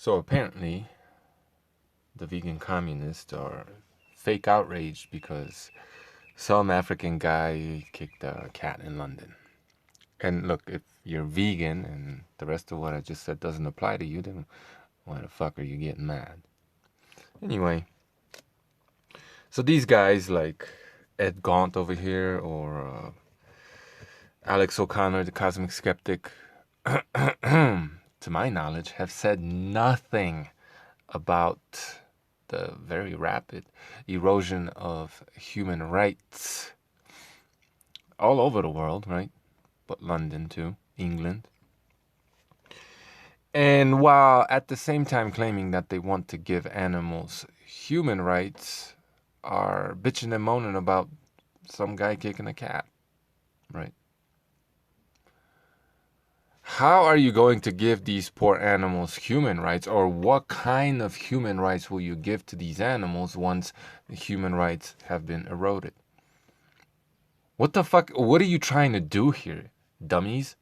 So apparently, the vegan communists are fake outraged because some African guy kicked a cat in London. And look, if you're vegan and the rest of what I just said doesn't apply to you, then why the fuck are you getting mad? Anyway, so these guys like Ed Gaunt over here or Alex O'Connor, the Cosmic Skeptic, to my knowledge, have said nothing about the very rapid erosion of human rights all over the world, right? But London too, England. And while at the same time claiming that they want to give animals human rights, are bitching and moaning about some guy kicking a cat, right? How are you going to give these poor animals human rights, or what kind of human rights will you give to these animals once the human rights have been eroded? What the fuck? What are you trying to do here, dummies?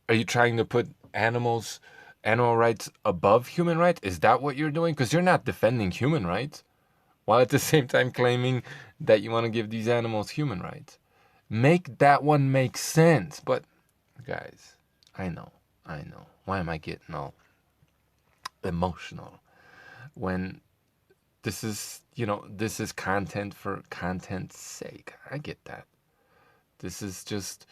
Are you trying to put animal rights above human rights? Is that what you're doing? Because you're not defending human rights, while at the same time claiming that you want to give these animals human rights. Make that one make sense. But guys, I know. Why am I getting all emotional when this is, this is content for content's sake? I get that. This is just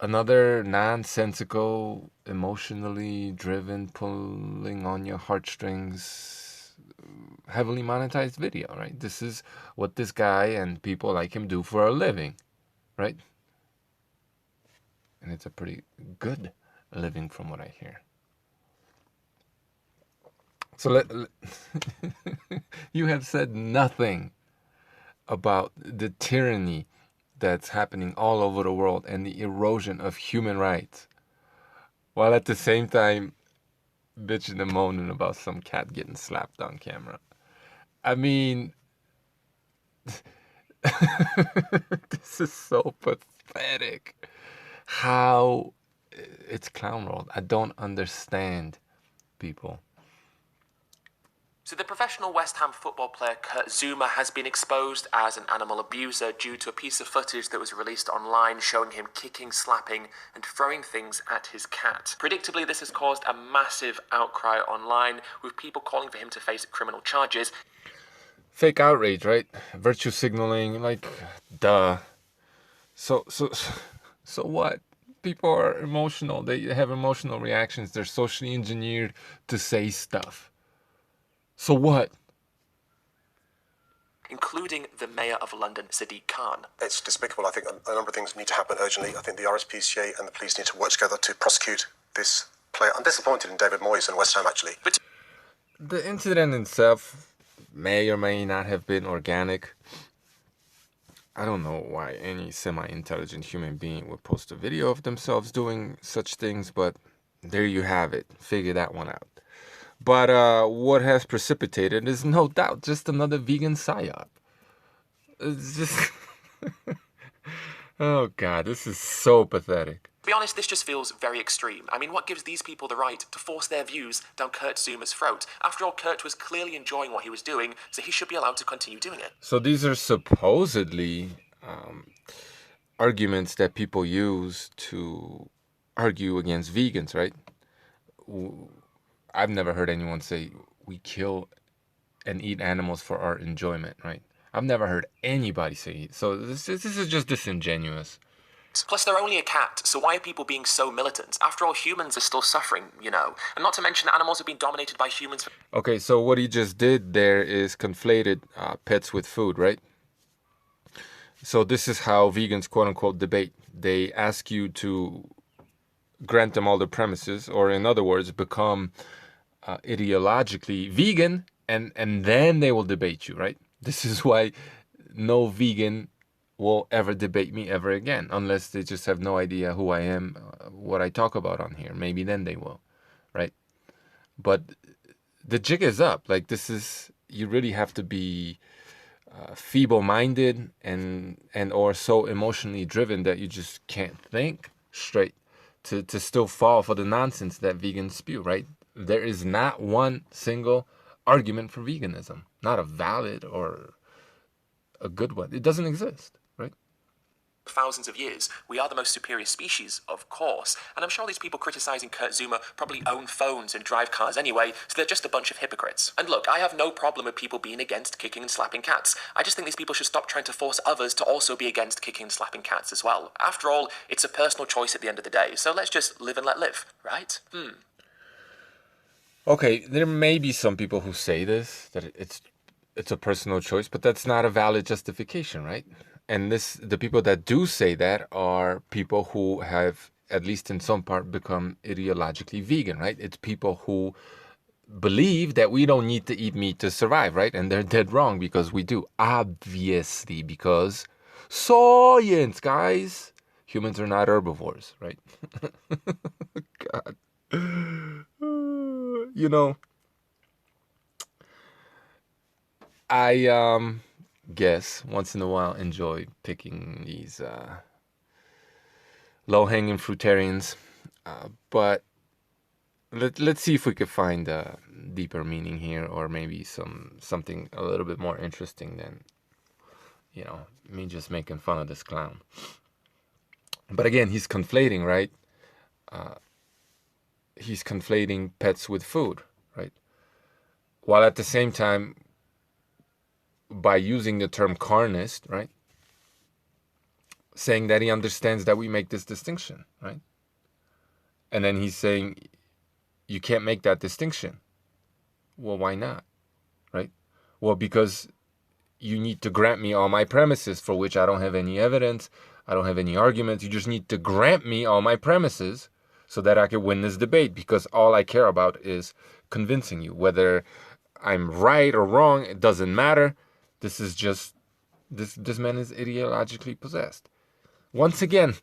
another nonsensical, emotionally driven, pulling on your heartstrings, heavily monetized video, right? This is what this guy and people like him do for a living, right? And it's a pretty good living from what I hear. So you have said nothing about the tyranny that's happening all over the world and the erosion of human rights, while at the same time bitching and moaning about some cat getting slapped on camera. I mean, this is so pathetic. How it's clown world. I don't understand people. So the professional West Ham football player Kurt Zouma has been exposed as an animal abuser due to a piece of footage that was released online showing him kicking, slapping and throwing things at his cat. Predictably, this has caused a massive outcry online, with people calling for him to face criminal charges. Fake outrage, right? Virtue signaling, like, duh. So what? People are emotional. They have emotional reactions. They're socially engineered to say stuff. So what? Including the Mayor of London, Sadiq Khan. It's despicable. I think a number of things need to happen urgently. I think the RSPCA and the police need to work together to prosecute this player. I'm disappointed in David Moyes and West Ham, actually. But the incident itself may or may not have been organic. I don't know why any semi-intelligent human being would post a video of themselves doing such things, but there you have it. Figure that one out. But what has precipitated is no doubt just another vegan psyop. It's just... Oh God, this is so pathetic. To be honest, this just feels very extreme. I mean, what gives these people the right to force their views down Kurt Zouma's throat? After all, Kurt was clearly enjoying what he was doing, so he should be allowed to continue doing it. So these are supposedly arguments that people use to argue against vegans, right? I've never heard anyone say we kill and eat animals for our enjoyment, right? I've never heard anybody say it. So this is just disingenuous. Plus, they're only a cat, so why are people being so militant? After all, humans are still suffering, And not to mention, animals have been dominated by humans. Okay, so what he just did there is conflated pets with food, right? So this is how vegans, quote-unquote, debate. They ask you to grant them all the premises, or in other words, become ideologically vegan, and then they will debate you, right? This is why no vegan will ever debate me ever again, unless they just have no idea who I am, what I talk about on here. Maybe then they will, right? But the jig is up. Like, this is, you really have to be feeble-minded and or so emotionally driven that you just can't think straight to still fall for the nonsense that vegans spew, right? There is not one single argument for veganism, not a valid or a good one. It doesn't exist, right? thousands of years, we are the most superior species, of course. And I'm sure these people criticizing Kurt Zuma probably own phones and drive cars anyway, so they're just a bunch of hypocrites. And look, I have no problem with people being against kicking and slapping cats. I just think these people should stop trying to force others to also be against kicking and slapping cats as well. After all, it's a personal choice at the end of the day, so let's just live and let live, right? Okay, there may be some people who say this, that it's a personal choice, but that's not a valid justification, right? And the people that do say that are people who have, at least in some part, become ideologically vegan, right? It's people who believe that we don't need to eat meat to survive, right? And they're dead wrong, because we do. Obviously, because science, guys. Humans are not herbivores, right? God. You know, I guess once in a while enjoy picking these low-hanging fruitarians, but let's see if we could find a deeper meaning here, or maybe something a little bit more interesting than, you know, me just making fun of this clown. But again, he's conflating, right? He's conflating pets with food, right? While at the same time, by using the term carnist, right, saying that he understands that we make this distinction, right? And then he's saying you can't make that distinction. Well, why not? Right? Well, because you need to grant me all my premises, for which I don't have any evidence. I don't have any arguments. You just need to grant me all my premises so that I can win this debate, because all I care about is convincing you. Whether I'm right or wrong, it doesn't matter. This is just, this man is ideologically possessed. Once again,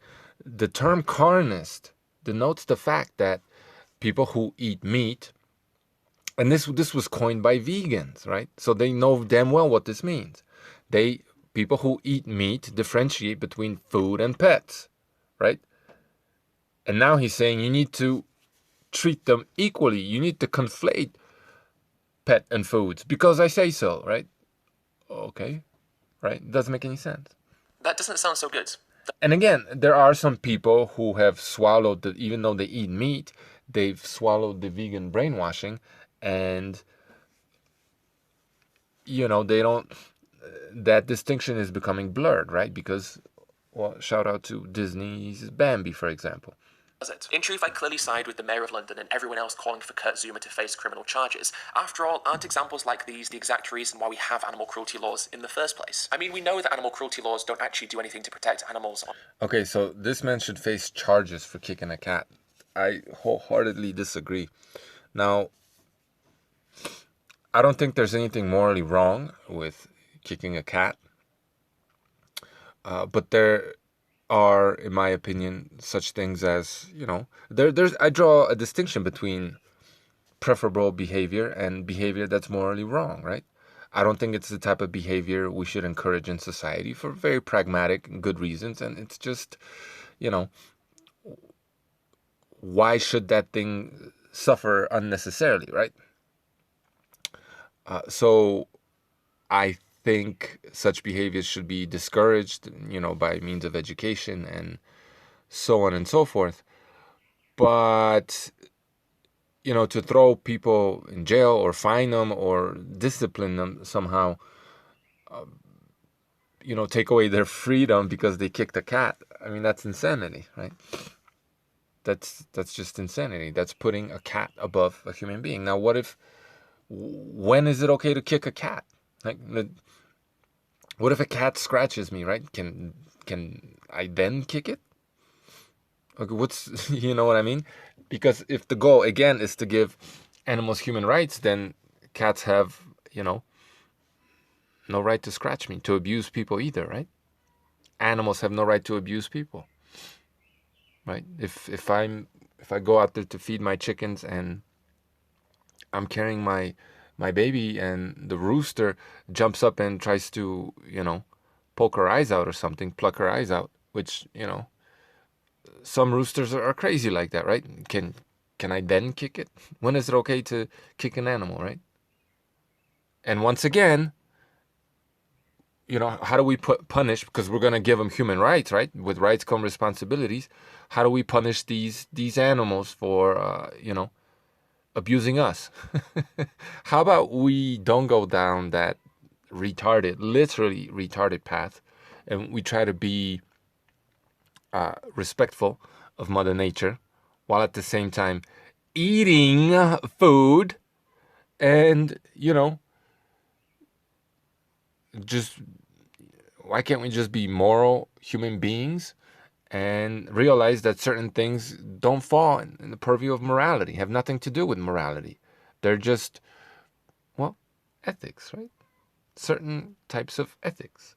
the term carnist denotes the fact that people who eat meat, and this was coined by vegans, right? So they know damn well what this means. People who eat meat differentiate between food and pets, right? And now he's saying you need to treat them equally. You need to conflate pet and foods because I say so, right? Okay, right? It doesn't make any sense. That doesn't sound so good. And again, there are some people who have swallowed even though they eat meat, they've swallowed the vegan brainwashing, and you know, they don't, that distinction is becoming blurred, right? Because, well, shout out to Disney's Bambi, for example. In truth, I clearly side with the Mayor of London and everyone else calling for Kurt Zuma to face criminal charges. After all, aren't examples like these the exact reason why we have animal cruelty laws in the first place? I mean, we know that animal cruelty laws don't actually do anything to protect animals. Okay, so this man should face charges for kicking a cat. I wholeheartedly disagree. Now, I don't think there's anything morally wrong with kicking a cat, but there are, in my opinion, such things as, you know, I draw a distinction between preferable behavior and behavior that's morally wrong, right? I don't think it's the type of behavior we should encourage in society for very pragmatic and good reasons, and it's just, you know, why should that thing suffer unnecessarily, right? So I think such behaviors should be discouraged, you know, by means of education and so on and so forth. But, you know, to throw people in jail or fine them or discipline them somehow, you know, take away their freedom because they kicked a cat, I mean, that's insanity, right? That's just insanity. That's putting a cat above a human being. Now, when is it okay to kick a cat? Like, what if a cat scratches me, right? Can I then kick it? Okay, you know what I mean? Because if the goal, again, is to give animals human rights, then cats have, you know, no right to scratch me, to abuse people either, right? Animals have no right to abuse people, right? If I go out there to feed my chickens and I'm carrying my baby and the rooster jumps up and tries to, you know, poke her eyes out or something, pluck her eyes out, which, you know, some roosters are crazy like that, right? Can I then kick it? When is it okay to kick an animal, right? And once again, how do we punish? Because we're gonna give them human rights, right? With rights come responsibilities. How do we punish these animals for abusing us? How about we don't go down that literally retarded path, and we try to be respectful of Mother Nature, while at the same time eating food and just why can't we just be moral human beings and realize that certain things don't fall in the purview of morality, have nothing to do with morality. They're just, well, ethics, right? Certain types of ethics,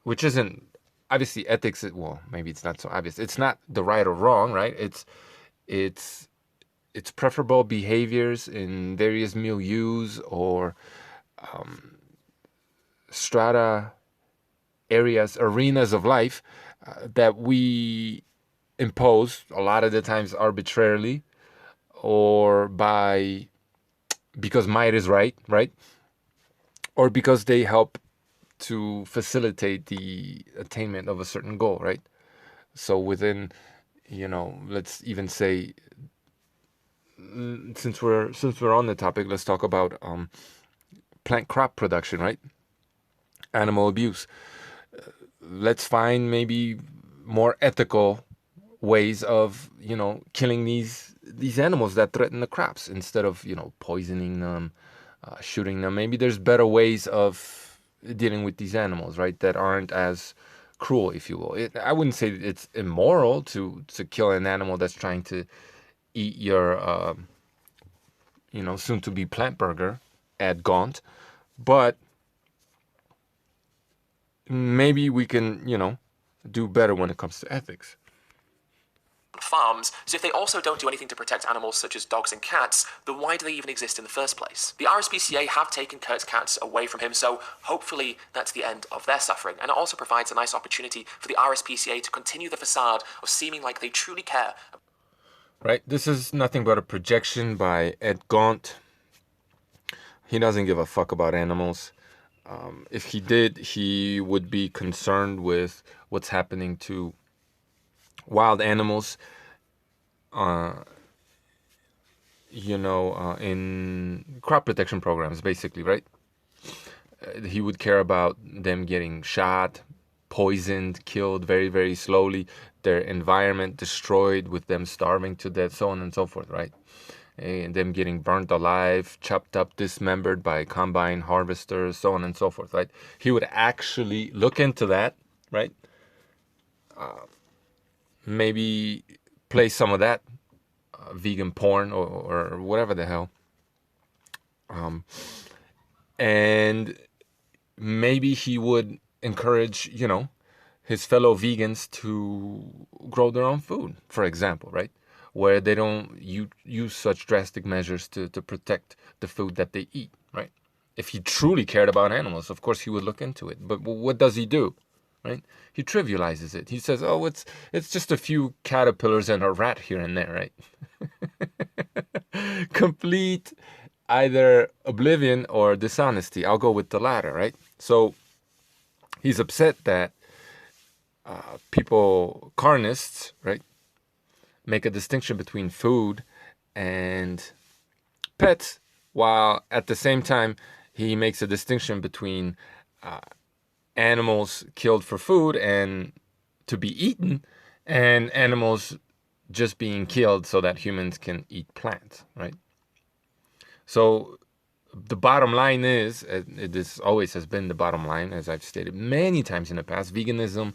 which isn't obviously ethics. Well, maybe it's not so obvious. It's not the right or wrong, right? It's preferable behaviors in various milieus or strata, areas, arenas of life that we impose a lot of the times arbitrarily or because might is right, or because they help to facilitate the attainment of a certain goal, right? So within, let's even say, since we're on the topic, let's talk about plant crop production, right? Animal abuse. Let's find maybe more ethical ways of killing these animals that threaten the crops instead of poisoning them, shooting them. Maybe there's better ways of dealing with these animals, right, that aren't as cruel, if you will. I wouldn't say it's immoral to kill an animal that's trying to eat your soon to be plant burger at Gaunt, but maybe we can do better when it comes to ethics. Farms, so if they also don't do anything to protect animals such as dogs and cats, then why do they even exist in the first place? The RSPCA have taken Kurt's cats away from him, so hopefully that's the end of their suffering, and it also provides a nice opportunity for the RSPCA to continue the facade of seeming like they truly care. Right, this is nothing but a projection by Ed Gaunt. He doesn't give a fuck about animals. If he did, he would be concerned with what's happening to wild animals, in crop protection programs, basically, right? He would care about them getting shot, poisoned, killed very, very slowly, their environment destroyed with them starving to death, so on and so forth, right? And them getting burnt alive, chopped up, dismembered by combine harvesters, so on and so forth, right? He would actually look into that, right? Maybe play some of that vegan porn or whatever the hell. And maybe he would encourage, his fellow vegans to grow their own food, for example, right? Where they don't use such drastic measures to protect the food that they eat, right? If he truly cared about animals, of course he would look into it. But what does he do, right? He trivializes it. He says, oh, it's just a few caterpillars and a rat here and there, right? Complete either oblivion or dishonesty. I'll go with the latter, right? So he's upset that people, carnists, right, make a distinction between food and pets, while at the same time he makes a distinction between animals killed for food and to be eaten and animals just being killed so that humans can eat plants, right? So the bottom line is, this always has been the bottom line, as I've stated many times in the past, veganism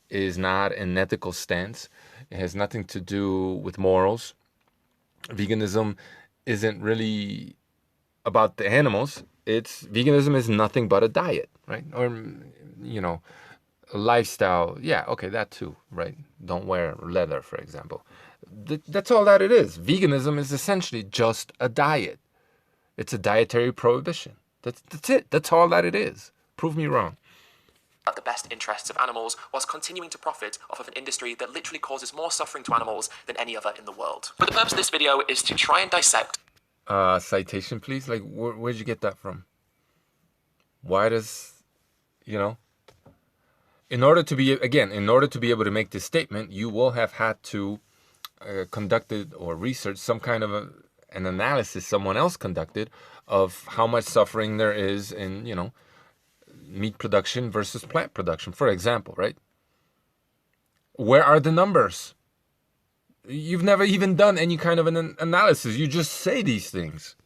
is not an ethical stance. It has nothing to do with morals. Veganism isn't really about the animals. Veganism is nothing but a diet, right? Or, a lifestyle. Yeah, okay, that too, right? Don't wear leather, for example. That's all that it is. Veganism is essentially just a diet. It's a dietary prohibition. That's it. That's all that it is. Prove me wrong. the best interests of animals whilst continuing to profit off of an industry that literally causes more suffering to animals than any other in the world. But the purpose of this video is to try and dissect... Citation, please? Like, where'd you get that from? Why does, you know... In order to be able to make this statement, you will have had to conducted or researched some kind of an analysis someone else conducted of how much suffering there is in, meat production versus plant production, for example, right? Where are the numbers? You've never even done any kind of an analysis. You just say these things.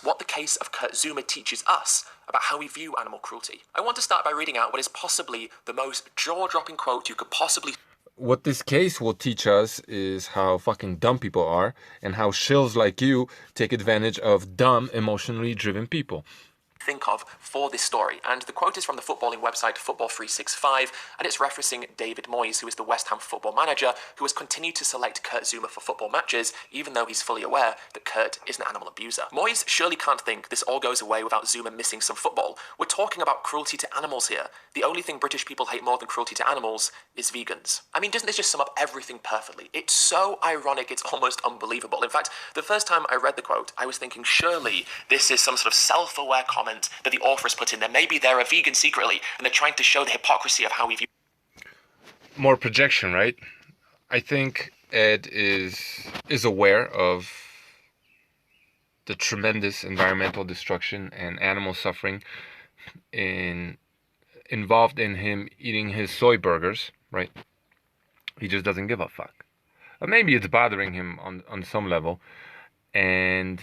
What the case of Kurt Zuma teaches us about how we view animal cruelty. I want to start by reading out what is possibly the most jaw-dropping quote you could possibly... What this case will teach us is how fucking dumb people are and how shills like you take advantage of dumb, emotionally driven people. Think of for this story, and the quote is from the footballing website Football 365, and it's referencing David Moyes, who is the West Ham football manager, who has continued to select Kurt Zuma for football matches, even though he's fully aware that Kurt is an animal abuser. Moyes surely can't think this all goes away without Zuma missing some football. We're talking about cruelty to animals here. The only thing British people hate more than cruelty to animals is vegans. I mean, doesn't this just sum up everything perfectly? It's so ironic, it's almost unbelievable. In fact, the first time I read the quote, I was thinking, surely this is some sort of self-aware comment that the author has put in there. Maybe they're a vegan secretly, and they're trying to show the hypocrisy of how we view... More projection, right? I think Ed is aware of the tremendous environmental destruction and animal suffering involved in him eating his soy burgers, right? He just doesn't give a fuck. Maybe it's bothering him on some level, and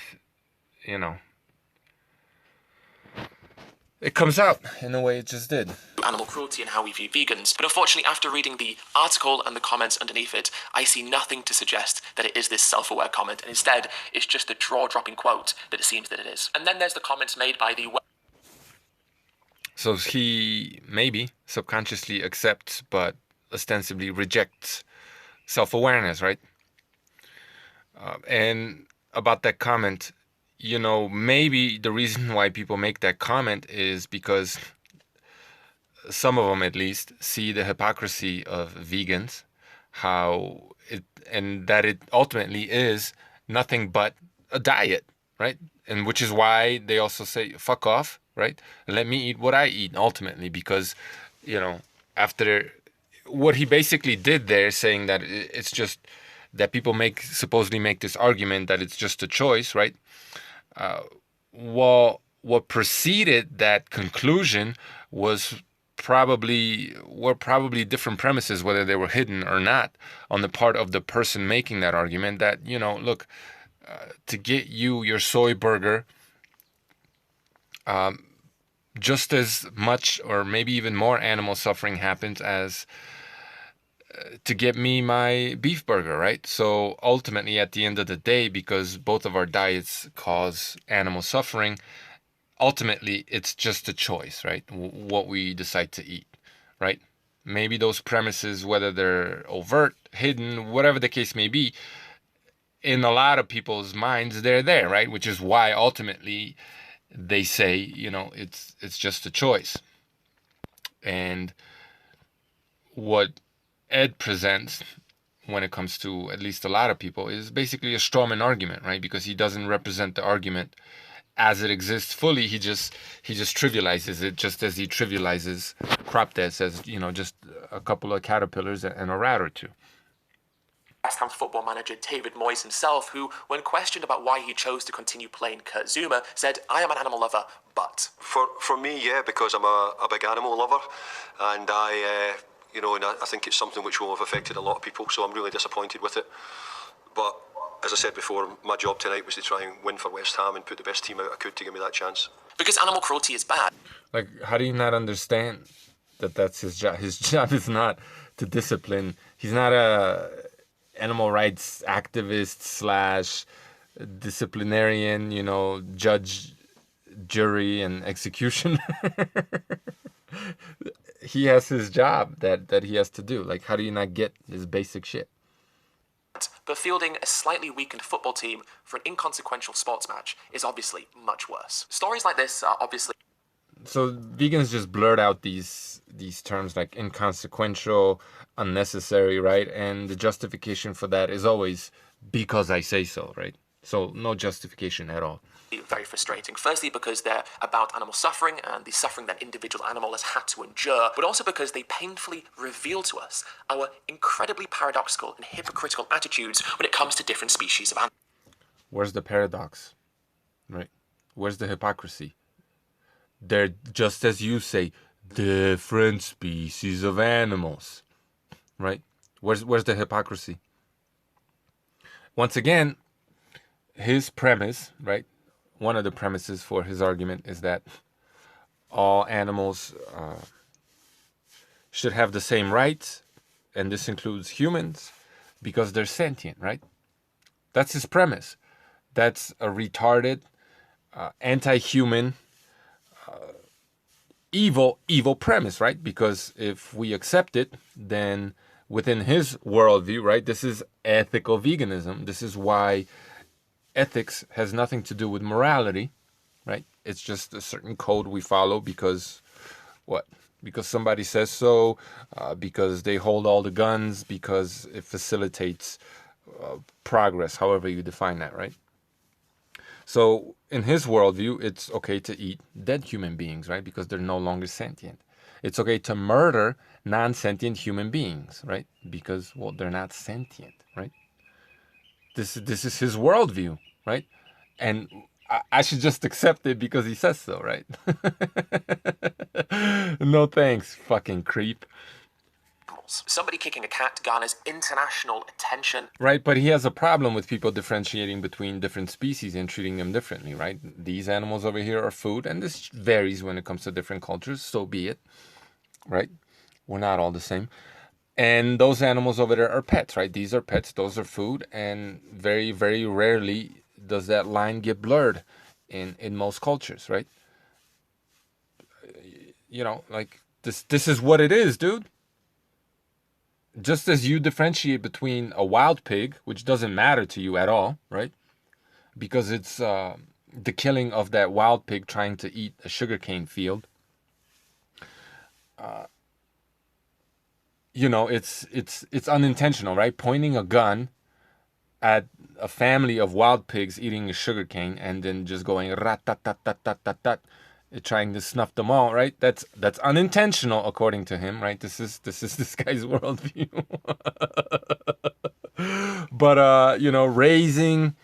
it comes out in the way it just did. Animal cruelty and how we view vegans. But unfortunately, after reading the article and the comments underneath it, I see nothing to suggest that it is this self-aware comment, and instead, it's just a jaw-dropping quote that it seems that it is. And then there's the comments made by the... So he maybe subconsciously accepts, but ostensibly rejects self-awareness, right? And about that comment, maybe the reason why people make that comment is because some of them, at least, see the hypocrisy of vegans, that it ultimately is nothing but a diet, right? And which is why they also say, fuck off, right? Let me eat what I eat, ultimately, because, after what he basically did there, saying that it's just that people supposedly make this argument that it's just a choice, right? Well, what preceded that conclusion were probably different premises, whether they were hidden or not, on the part of the person making that argument. That look, to get your soy burger, just as much or maybe even more animal suffering happens as to get me my beef burger, right? So ultimately, at the end of the day, because both of our diets cause animal suffering, ultimately it's just a choice, right? What we decide to eat, right? Maybe those premises, whether they're overt, hidden, whatever the case may be, in a lot of people's minds, they're there, right? Which is why ultimately they say, it's just a choice. And what Ed presents, when it comes to at least a lot of people, is basically a strawman argument, right? Because he doesn't represent the argument as it exists fully. He just trivializes it, just as he trivializes crop deaths as just a couple of caterpillars and a rat or two. West Ham football manager David Moyes himself, who, when questioned about why he chose to continue playing Kurt Zuma, said, "I am an animal lover, but..." For me, yeah, because I'm a big animal lover, and I think it's something which will have affected a lot of people, so I'm really disappointed with it. But as I said before, my job tonight was to try and win for West Ham and put the best team out I could to give me that chance. Because animal cruelty is bad. Like, how do you not understand that that's his job? His job is not to discipline. He's not a animal rights activist / disciplinarian, judge, jury, and executioner. He has his job that he has to do. Like, how do you not get this basic shit? But fielding a slightly weakened football team for an inconsequential sports match is obviously much worse. Stories like this are obviously... So vegans just blurt out these terms like inconsequential, unnecessary, right? And the justification for that is always because I say so, right? So no justification at all. Very frustrating. Firstly, because they're about animal suffering and the suffering that individual animal has had to endure, but also because they painfully reveal to us our incredibly paradoxical and hypocritical attitudes when it comes to different species of animals. Where's the paradox, right? Where's the hypocrisy? They're, just as you say, different species of animals, right? Where's the hypocrisy? Once again, his premise, right? One of the premises for his argument is that all animals should have the same rights, and this includes humans, because they're sentient, right? That's his premise. That's a retarded, anti-human, evil premise, right? Because if we accept it, then within his worldview, right, this is ethical veganism. This is why ethics has nothing to do with morality, right? It's just a certain code we follow because what? Because somebody says so, because they hold all the guns, because it facilitates progress, however you define that, right? So in his worldview, it's okay to eat dead human beings, right? Because they're no longer sentient. It's okay to murder non-sentient human beings, right? Because, well, they're not sentient, right? This is his worldview, right? And I should just accept it because he says so, right? No thanks, fucking creep. Somebody kicking a cat garners international attention. Right, but he has a problem with people differentiating between different species and treating them differently, right? These animals over here are food, and this varies when it comes to different cultures, so be it, right? We're not all the same. And those animals over there are pets, right? These are pets, those are food, and very, very rarely does that line get blurred in most cultures, right? You know, like this is what it is, dude. Just as you differentiate between a wild pig, which doesn't matter to you at all, right? Because it's the killing of that wild pig trying to eat a sugarcane field. You know, it's unintentional, right? Pointing a gun at a family of wild pigs eating a sugarcane and then just going rat tat tat tat tat tat tat, trying to snuff them all, right? That's unintentional according to him, right? This is this guy's worldview. But you know, raising,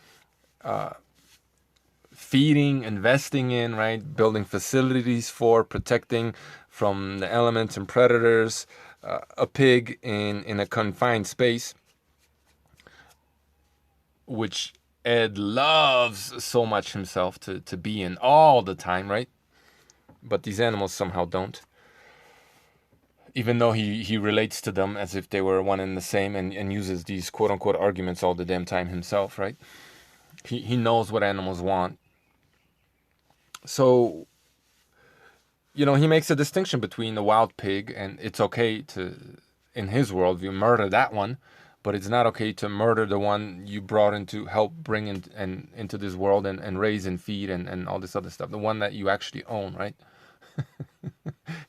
feeding, investing in, right, building facilities for, protecting from the elements and predators, a pig in a confined space, which Ed loves so much himself to be in all the time, right? But these animals somehow don't. Even though he relates to them as if they were one and the same, and uses these quote unquote arguments all the damn time himself, right? He knows what animals want. So, you know, he makes a distinction between the wild pig, and it's okay to, in his worldview, murder that one, but it's not okay to murder the one you brought into, help bring in, and into this world and raise and feed and all this other stuff. The one that you actually own, right?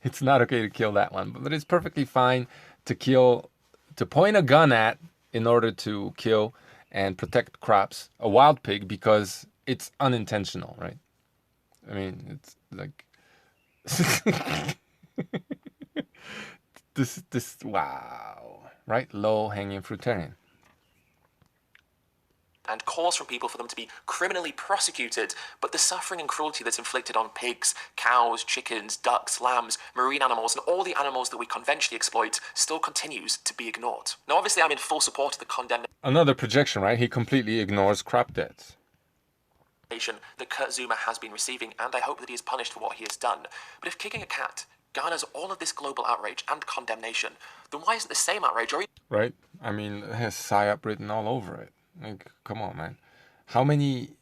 It's not okay to kill that one, but it's perfectly fine to kill, to point a gun at in order to kill and protect crops, a wild pig, because it's unintentional, right? I mean, it's like this wow, right? Low hanging fruitarian. And calls from people for them to be criminally prosecuted, but the suffering and cruelty that's inflicted on pigs, cows, chickens, ducks, lambs, marine animals, and all the animals that we conventionally exploit still continues to be ignored. Now, obviously, I'm in full support of the condemnation. Another projection, right? He completely ignores crop deaths That Kurt Zuma has been receiving, and I hope that he is punished for what he has done. But if kicking a cat garners all of this global outrage and condemnation, then why isn't the same outrage or right? I mean, it has psyop written all over it. Like, come on, man. How many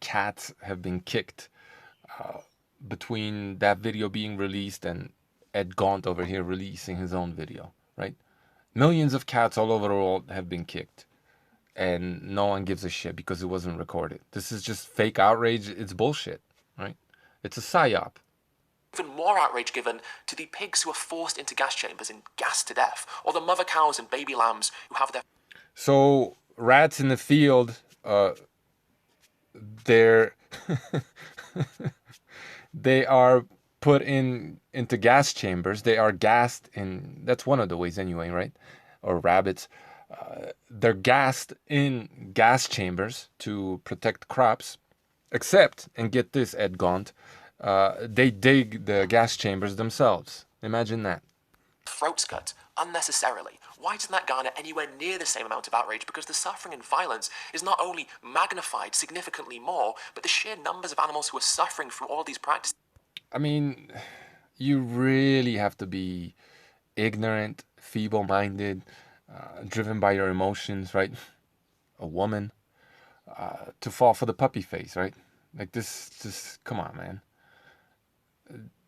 cats have been kicked between that video being released and Ed Gaunt over here releasing his own video, right? Millions of cats all over the world have been kicked, and no one gives a shit because it wasn't recorded. This is just fake outrage. It's bullshit, right? It's a psyop. Even more outrage given to the pigs who are forced into gas chambers and gassed to death, or the mother cows and baby lambs who have their... So rats in the field, they're they are put into gas chambers. They are gassed in. That's one of the ways, anyway, right? Or rabbits, they're gassed in gas chambers to protect crops. Except, and get this, Ed Gaunt, they dig the gas chambers themselves. Imagine that. throats cut unnecessarily. Why doesn't that garner anywhere near the same amount of outrage? Because the suffering and violence is not only magnified significantly more, but the sheer numbers of animals who are suffering through all these practices. I mean, you really have to be ignorant, feeble-minded, driven by your emotions, right? A woman, to fall for the puppy face, right? Like this, just come on, man.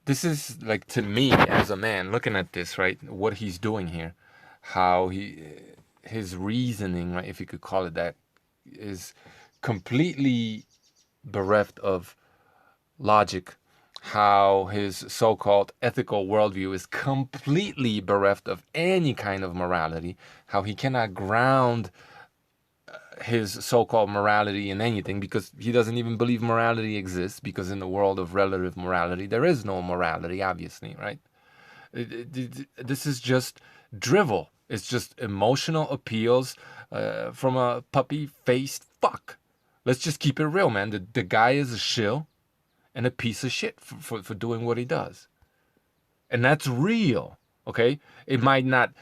This is like, to me as a man looking at this, right? What he's doing here, how his reasoning, right, if you could call it that, is completely bereft of logic. How his so-called ethical worldview is completely bereft of any kind of morality. How he cannot ground his so-called morality in anything, because he doesn't even believe morality exists, because in the world of relative morality there is no morality, obviously, right? This is just drivel. It's just emotional appeals from a puppy-faced fuck. Let's just keep it real, man. The guy is a shill and a piece of shit for doing what he does. And that's real, okay? It might not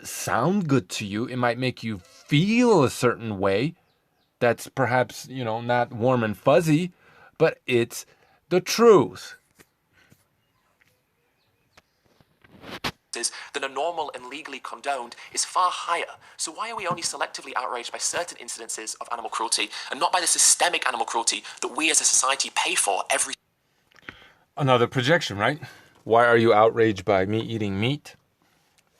sound good to you. It might make you feel a certain way that's perhaps, not warm and fuzzy, but it's the truth. Than a normal and legally condoned is far higher. So why are we only selectively outraged by certain incidences of animal cruelty and not by the systemic animal cruelty that we as a society pay for every... Another projection, right? Why are you outraged by me eating meat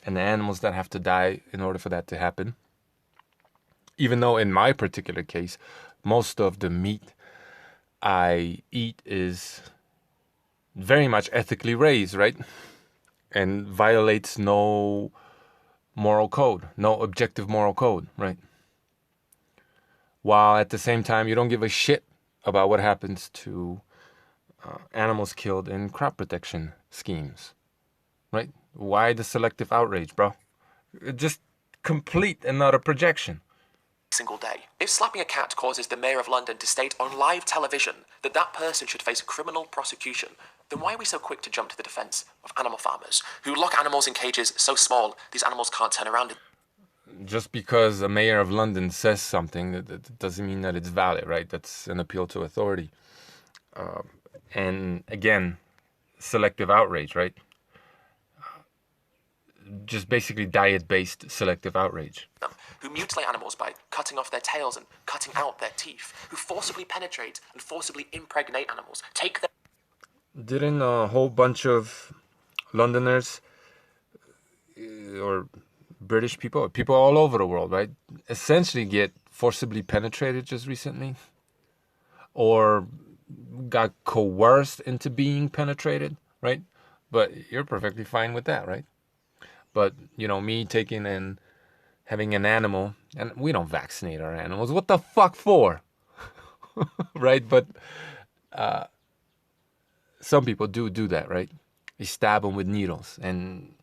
and the animals that have to die in order for that to happen? Even though in my particular case, most of the meat I eat is very much ethically raised, right? And violates no moral code, no objective moral code, right? While at the same time, you don't give a shit about what happens to animals killed in crop protection schemes, right? Why the selective outrage, bro? Just complete and utter projection. Single day. If slapping a cat causes the Mayor of London to state on live television that that person should face criminal prosecution, then why are we so quick to jump to the defense of animal farmers who lock animals in cages so small these animals can't turn around? Just because a mayor of London says something, that doesn't mean that it's valid, right? That's an appeal to authority. And again, selective outrage, right? Just basically diet-based selective outrage. Who mutilate animals by cutting off their tails and cutting out their teeth, who forcibly penetrate and forcibly impregnate animals, take their... Didn't a whole bunch of Londoners or British people, people all over the world, right, essentially get forcibly penetrated just recently? Or got coerced into being penetrated, right? But you're perfectly fine with that, right? But, me taking and having an animal, and we don't vaccinate our animals. What the fuck for? Right? But some people do that, right? They stab them with needles. And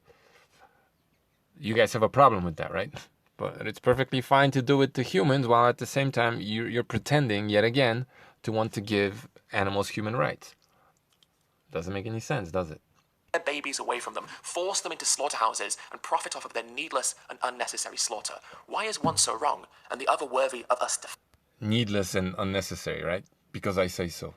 you guys have a problem with that, right? But it's perfectly fine to do it to humans, while at the same time you're pretending, yet again, to want to give animals human rights. Doesn't make any sense, does it? Their babies away from them, force them into slaughterhouses, and profit off of their needless and unnecessary slaughter. Why is one so wrong and the other worthy of us? Needless and unnecessary, right? Because I say so.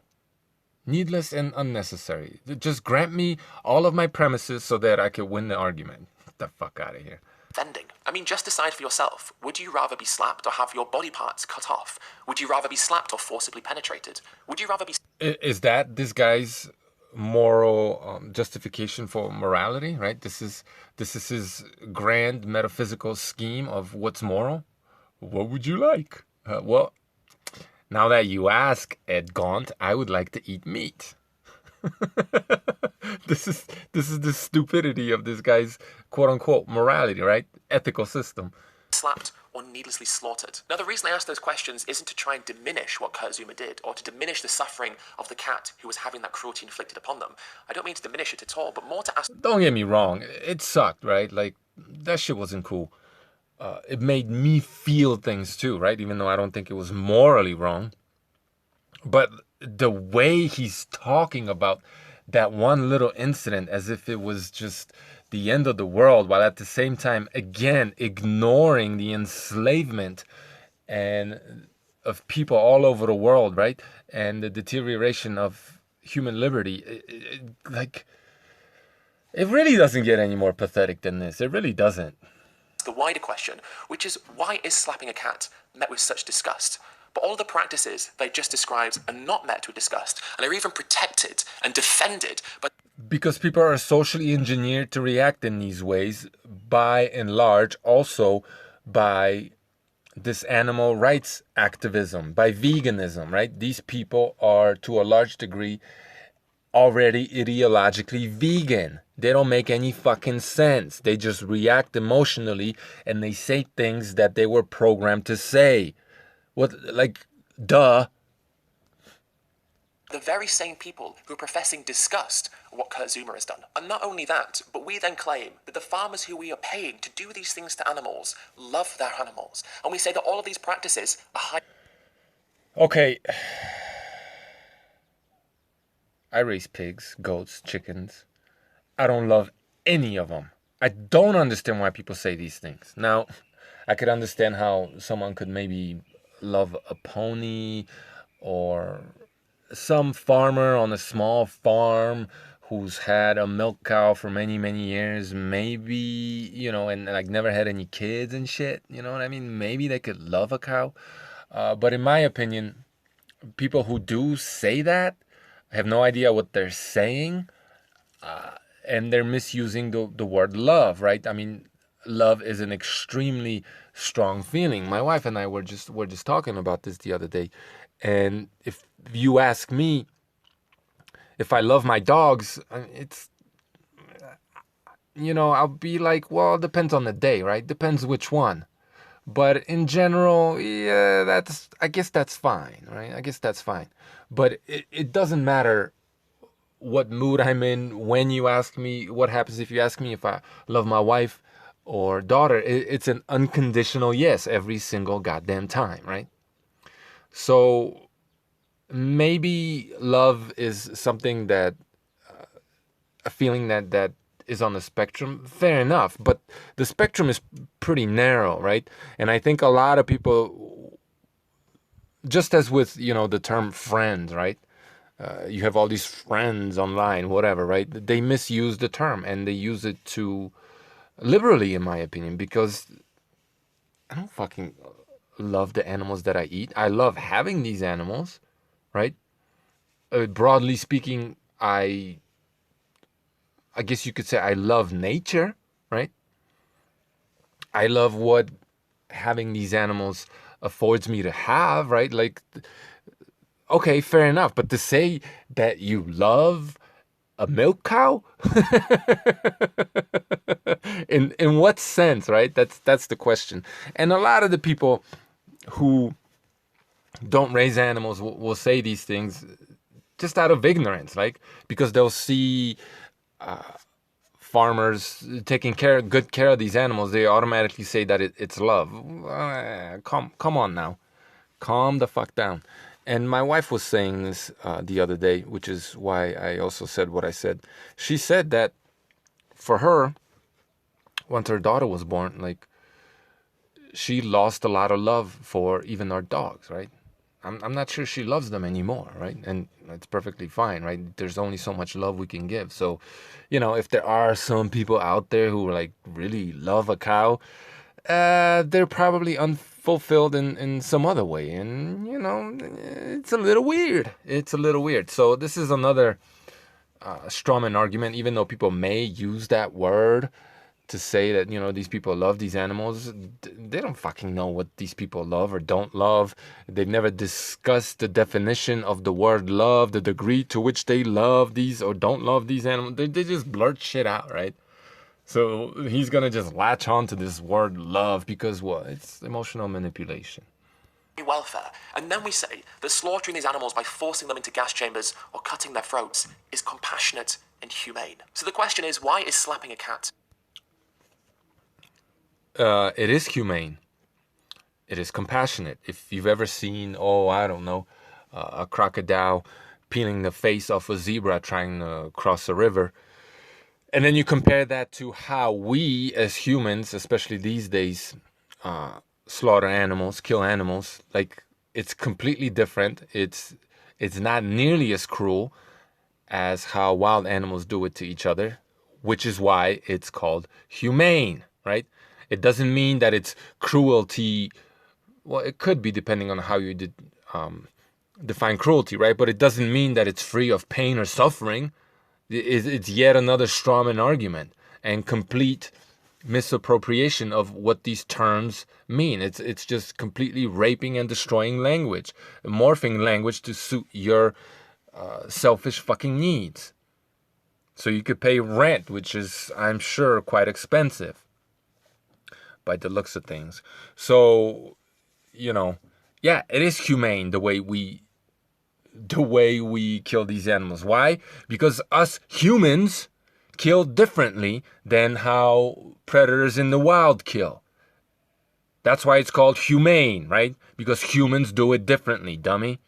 Needless and unnecessary. Just grant me all of my premises so that I could win the argument. Get the fuck out of here. Defending. I mean, just decide for yourself. Would you rather be slapped or have your body parts cut off? Would you rather be slapped or forcibly penetrated? Would you rather be... Is that this guy's moral justification for morality, right? This is his grand metaphysical scheme of what's moral. What would you like? Well, now that you ask, Ed Gaunt, I would like to eat meat. This is this is the stupidity of this guy's quote unquote morality, right? Ethical system. Slapped or needlessly slaughtered. Now, the reason I ask those questions isn't to try and diminish what Kurt Zuma did or to diminish the suffering of the cat who was having that cruelty inflicted upon them. I don't mean to diminish it at all, but more to ask. Don't get me wrong, it sucked, right? Like, that shit wasn't cool. It made me feel things too, right? Even though I don't think it was morally wrong. But the way he's talking about that one little incident as if it was just the end of the world, while at the same time, again, ignoring the enslavement and of people all over the world, right? And the deterioration of human liberty. Like, it really doesn't get any more pathetic than this. It really doesn't. The wider question, which is why is slapping a cat met with such disgust? But all the practices they just described are not met with disgust, and are even protected and defended by. Because people are socially engineered to react in these ways, by and large, also by this animal rights activism, by veganism, right? These people are, to a large degree, already ideologically vegan. They don't make any fucking sense. They just react emotionally and they say things that they were programmed to say. What, like, duh. The very same people who are professing disgust at what Kurt Zuma has done. And not only that, but we then claim that the farmers who we are paying to do these things to animals love their animals. And we say that all of these practices are high. Okay. I raise pigs, goats, chickens. I don't love any of them. I don't understand why people say these things. Now, I could understand how someone could maybe love a pony or some farmer on a small farm who's had a milk cow for many, many years, maybe, you know, and like never had any kids and shit, you know what I mean? Maybe they could love a cow. But in my opinion, people who do say that have no idea what they're saying, and they're misusing the word love, right? I mean, love is an extremely strong feeling. My wife and I were just talking about this the other day, and if you ask me if I love my dogs, it's, you know, I'll be like, well, it depends on the day, right? Depends which one. But in general, yeah, I guess that's fine, right? I guess that's fine. But it doesn't matter what mood I'm in when you ask me. What happens if you ask me if I love my wife or daughter? It's an unconditional yes every single goddamn time, right? So maybe love is something that, a feeling that is on the spectrum. Fair enough, but the spectrum is pretty narrow, right? And I think a lot of people, just as with, you know, the term friend, right? You have all these friends online, whatever, right? They misuse the term and they use it too liberally, in my opinion, because I don't fucking love the animals that I eat. I love having these animals, right? Broadly speaking, I guess you could say I love nature, right? I love what having these animals affords me to have, right? Like, okay, fair enough. But to say that you love a milk cow, in what sense, right? That's the question. And a lot of the people who don't raise animals will say these things just out of ignorance, like, because they'll see farmers taking good care of these animals. They automatically say that it's love. Come on now, calm the fuck down. And my wife was saying this the other day, which is why I also said what I said. She said that for her, once her daughter was born, like, she lost a lot of love for even our dogs, right? I'm not sure she loves them anymore, right? And that's perfectly fine, right? There's only so much love we can give. So, you know, if there are some people out there who like really love a cow, they're probably unfulfilled in some other way. And, you know, it's a little weird. It's a little weird. So this is another strawman argument, even though people may use that word to say that, these people love these animals. They don't fucking know what these people love or don't love. They've never discussed the definition of the word love, the degree to which they love these or don't love these animals. They just blurt shit out, right? So he's gonna just latch on to this word love because what? It's emotional manipulation. Welfare, and then we say that slaughtering these animals by forcing them into gas chambers or cutting their throats is compassionate and humane. So the question is, why is slapping a cat? It is humane. It is compassionate. If you've ever seen, I don't know, a crocodile peeling the face off a zebra trying to cross a river, and then you compare that to how we as humans, especially these days, slaughter animals, kill animals, like, it's completely different. It's not nearly as cruel as how wild animals do it to each other, which is why it's called humane, right? It doesn't mean that it's cruelty. Well, it could be depending on how you define cruelty, right? But it doesn't mean that it's free of pain or suffering. It's yet another strawman argument and complete misappropriation of what these terms mean. It's just completely raping and destroying language, morphing language to suit your selfish fucking needs. So you could pay rent, which is, I'm sure, quite expensive by the looks of things. So, yeah, it is humane the way we kill these animals. Why? Because us humans kill differently than how predators in the wild kill. That's why it's called humane, right? Because humans do it differently, dummy.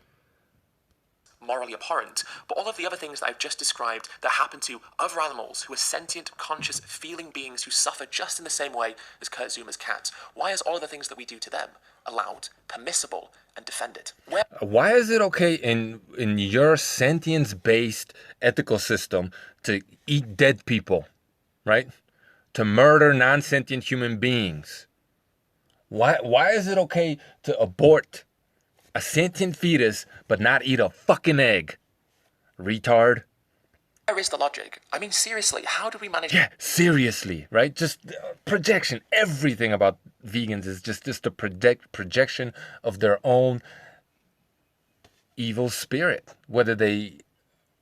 Morally abhorrent, but all of the other things that I've just described that happen to other animals who are sentient, conscious, feeling beings who suffer just in the same way as Kurt Zuma's cat. Why is all of the things that we do to them allowed, permissible, and defended? Why is it okay in your sentience-based ethical system to eat dead people, right? To murder non-sentient human beings? Why is it okay to abort a sentient fetus but not eat a fucking egg? Retard. Where is the logic? I mean, seriously, how do we manage... Yeah, seriously, right? Just projection. Everything about vegans is just a projection of their own evil spirit. Whether they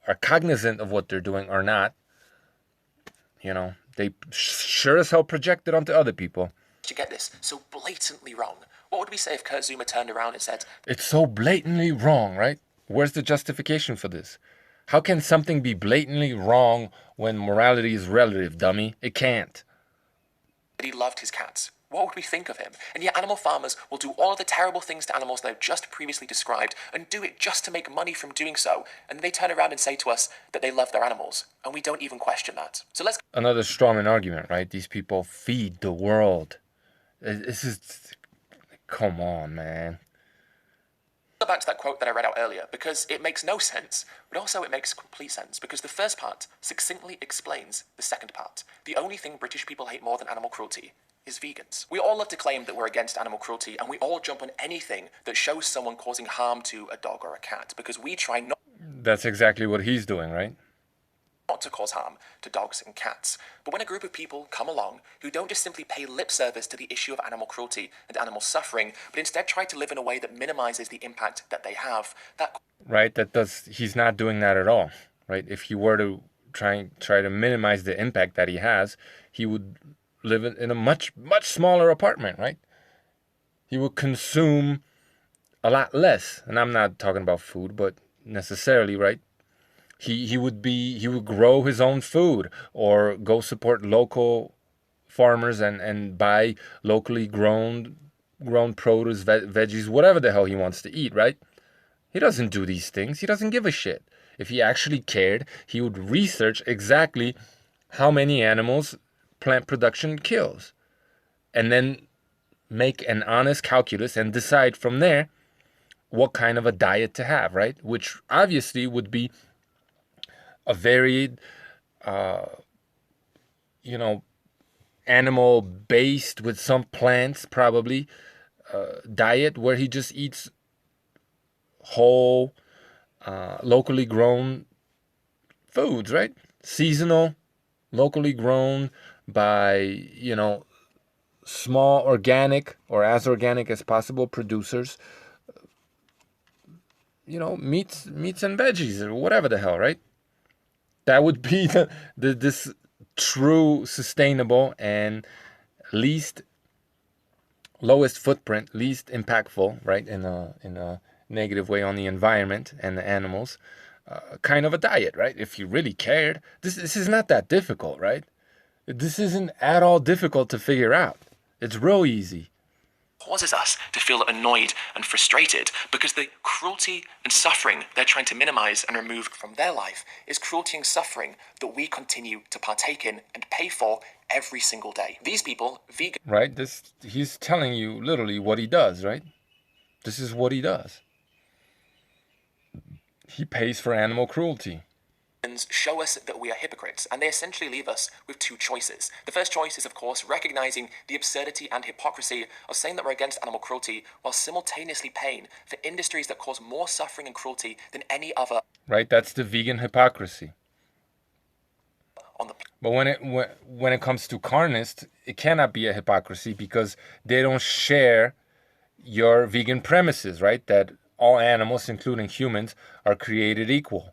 are cognizant of what they're doing or not, they sure as hell project it onto other people. To get this so blatantly wrong. What would we say if Kurt Zuma turned around and said, it's so blatantly wrong, right? Where's the justification for this? How can something be blatantly wrong when morality is relative, dummy? It can't. that he loved his cats? What would we think of him? And yet animal farmers will do all of the terrible things to animals that I've just previously described and do it just to make money from doing so. And they turn around and say to us that they love their animals. And we don't even question that. So let's... Another strawman argument, right? These people feed the world. This is... Come on, man. Go back to that quote that I read out earlier, because it makes no sense, but also it makes complete sense, because the first part succinctly explains the second part. The only thing British people hate more than animal cruelty is vegans. We all love to claim that we're against animal cruelty, and we all jump on anything that shows someone causing harm to a dog or a cat, because we try not... That's exactly what he's doing, right? Not to cause harm to dogs and cats. But when a group of people come along who don't just simply pay lip service to the issue of animal cruelty and animal suffering, but instead try to live in a way that minimizes the impact that they have, that... Right, he's not doing that at all, right? If he were to try to minimize the impact that he has, he would live in a much smaller apartment, right? He would consume a lot less, and I'm not talking about food, but necessarily, right? He would grow his own food or go support local farmers and buy locally grown produce, veggies, whatever the hell he wants to eat, right? He doesn't do these things. He doesn't give a shit. If he actually cared, he would research exactly how many animals plant production kills and then make an honest calculus and decide from there what kind of a diet to have, right? Which obviously would be a varied, animal based with some plants probably, diet where he just eats whole, locally grown foods, right? Seasonal, locally grown, by, you know, small organic or as organic as possible producers, you know, meats and veggies or whatever the hell, right? That would be this true sustainable and least lowest footprint, least impactful, right, in a negative way on the environment and the animals, kind of a diet, right? If you really cared, this is not that difficult, right? This isn't at all difficult to figure out. It's real easy. Causes us to feel annoyed and frustrated because the cruelty and suffering they're trying to minimize and remove from their life is cruelty and suffering that we continue to partake in and pay for every single day. These people, vegan, right? He's telling you literally what he does, right? This is what he does. He pays for animal cruelty. show us that we are hypocrites, and they essentially leave us with two choices. The first choice is, of course, recognizing the absurdity and hypocrisy of saying that we're against animal cruelty while simultaneously paying for industries that cause more suffering and cruelty than any other. Right? That's the vegan hypocrisy. On the But when it comes to carnists, it cannot be a hypocrisy because they don't share your vegan premises, right? That all animals, including humans, are created equal.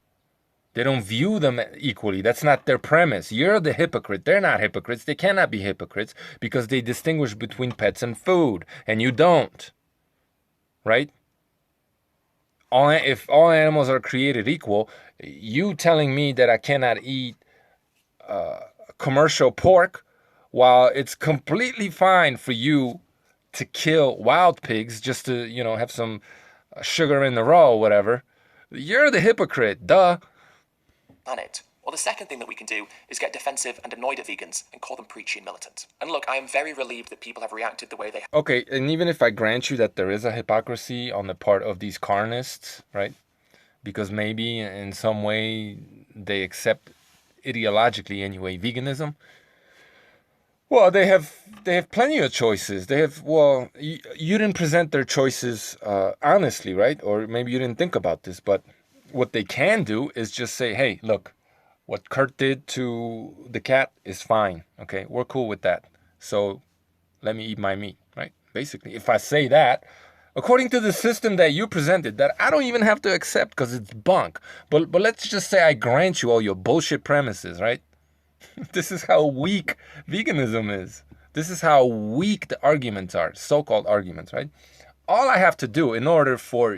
They don't view them equally. That's not their premise. You're the hypocrite. They're not hypocrites. They cannot be hypocrites because they distinguish between pets and food, and you don't. Right? If all animals are created equal, you telling me that I cannot eat commercial pork while it's completely fine for you to kill wild pigs just to, you know, have some sugar in the raw or whatever, you're the hypocrite. Duh. planet. Or the second thing that we can do is get defensive and annoyed at vegans and call them preachy and militant. And look, I am very relieved that people have reacted the way they have. Okay, and even if I grant you that there is a hypocrisy on the part of these carnists, right? Because maybe in some way they accept ideologically anyway veganism. Well, they have plenty of choices. They have, well, you didn't present their choices honestly, right? Or maybe you didn't think about this, but what they can do is just say, hey, look, what Kurt did to the cat is fine. Okay, we're cool with that. So let me eat my meat, right? Basically, if I say that, according to the system that you presented, that I don't even have to accept because it's bunk. But let's just say I grant you all your bullshit premises, right? This is how weak veganism is. This is how weak the arguments are, so-called arguments, right? All I have to do in order for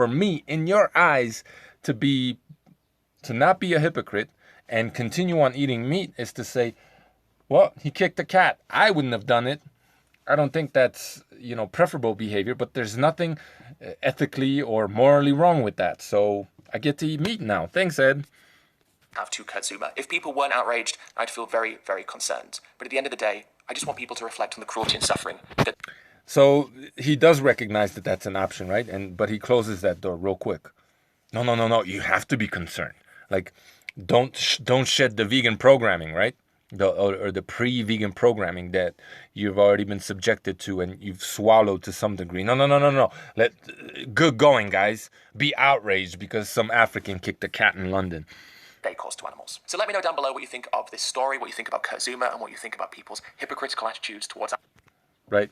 me, in your eyes, to not be a hypocrite and continue on eating meat is to say, well, he kicked a cat. I wouldn't have done it. I don't think that's, you know, preferable behavior, but there's nothing ethically or morally wrong with that. So I get to eat meat now. Thanks, Ed. Have to Zuma. If people weren't outraged, I'd feel very, very concerned. But at the end of the day, I just want people to reflect on the cruelty and suffering that. So he does recognize that that's an option, right? But he closes that door real quick. No. You have to be concerned. Like, don't shed the vegan programming, right? Or the pre-vegan programming that you've already been subjected to and you've swallowed to some degree. No. Good going, guys. Be outraged because some African kicked a cat in London. They cause to animals. So let me know down below what you think of this story, what you think about Zuma, and what you think about people's hypocritical attitudes towards. Right.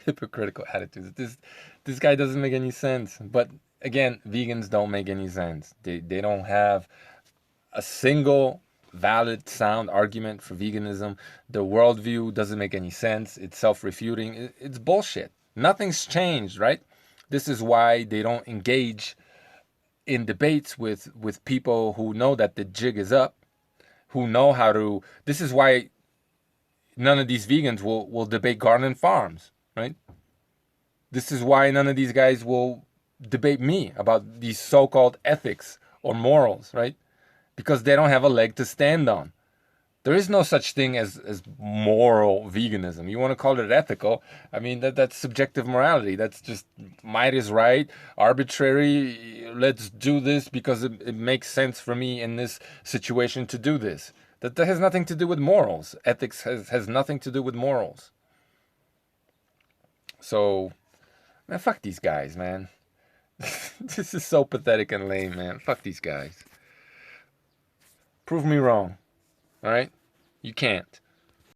Hypocritical attitudes. This guy doesn't make any sense. But again, vegans don't make any sense. They don't have a single valid, sound argument for veganism. The worldview doesn't make any sense. It's self-refuting. It's bullshit. Nothing's changed, right? This is why they don't engage in debates with people who know that the jig is up, who know how to. This is why none of these vegans will debate garden farms, right? This is why none of these guys will debate me about these so-called ethics or morals, right? Because they don't have a leg to stand on. There is no such thing as moral veganism. You want to call it ethical? I mean, that's subjective morality. That's just might is right, arbitrary. Let's do this because it makes sense for me in this situation to do this. That has nothing to do with morals. Ethics has nothing to do with morals. So, man, fuck these guys, man. This is so pathetic and lame, man. Fuck these guys. Prove me wrong. All right? You can't.